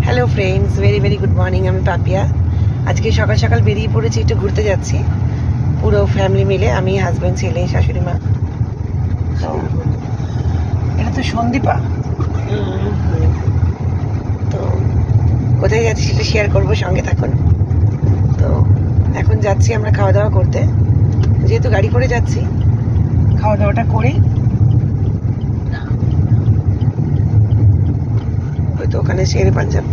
Hello friends, very very good morning. আমি পাপিয়া। আজকে সকাল সকাল বেরিয়ে পড়েছি, একটু ঘুরতে যাচ্ছি পুরো ফ্যামিলি মিলে, আমি, হাজব্যান্ড, ছেলে, শাশুড়ি মা। তো এটা তো সন্দীপা। তো কোথায় যাচ্ছি সেটা শেয়ার করবো, সঙ্গে থাকুন। তো এখন যাচ্ছি আমরা খাওয়া দাওয়া করতে, যেহেতু গাড়ি করে যাচ্ছি খাওয়া দাওয়াটা করেই হয়তো ওখানে শেরে পাঞ্জাব।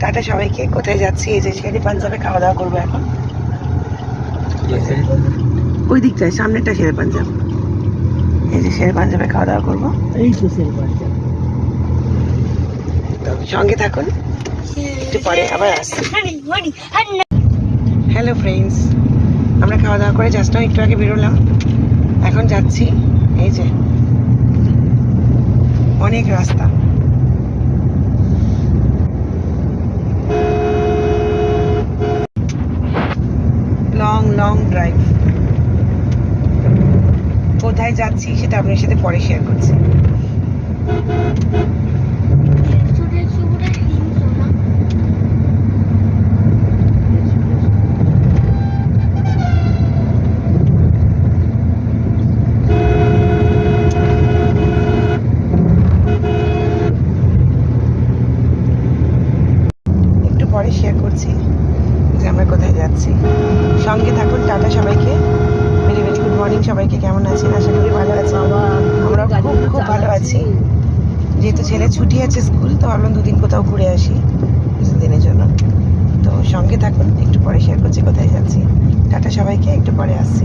টাটা সবাইকে। কোথায় যাচ্ছি? এই যে শেরে পাঞ্জাবে খাওয়া দাওয়া করবো এখন। ওই দিকটায় সামনেটা শেরে পাঞ্জাব। এই যে শেরে পাঞ্জাবে খাওয়া দাওয়া করবো। এই তো শেরে পাঞ্জাব। সঙ্গে থাকুন, একটু পরে আবার আসছি। হ্যালো ফ্রেন্ডস, আমরা খাওয়া দাওয়া করে জাস্ট একটু আগে বেরোলাম, এখন যাচ্ছি। এই যে অনেক রাস্তা, লং লং ড্রাইভ। কোথায় যাচ্ছি সেটা আপনার সাথে পরে শেয়ার করছি। একটু পরে শেয়ার করছি যে আমরা কোথায় যাচ্ছি। সঙ্গে থাকুন। টাটা সবাইকে, ভেরি ভেরি গুড মর্নিং সবাইকে। কেমন আছেন? আশা করি ভালো আছেন। আমরা খুব খুব ভালো আছি। যেহেতু ছেলে ছুটি আছে স্কুল, তো ভাবলাম দুদিন কোথাও ঘুরে আসি কিছুদিনের জন্য। তো সঙ্গে থাকুন, একটু পরে শেয়ার করছি কোথায় যাচ্ছি। টাটা সবাইকে, একটু পরে আসছি।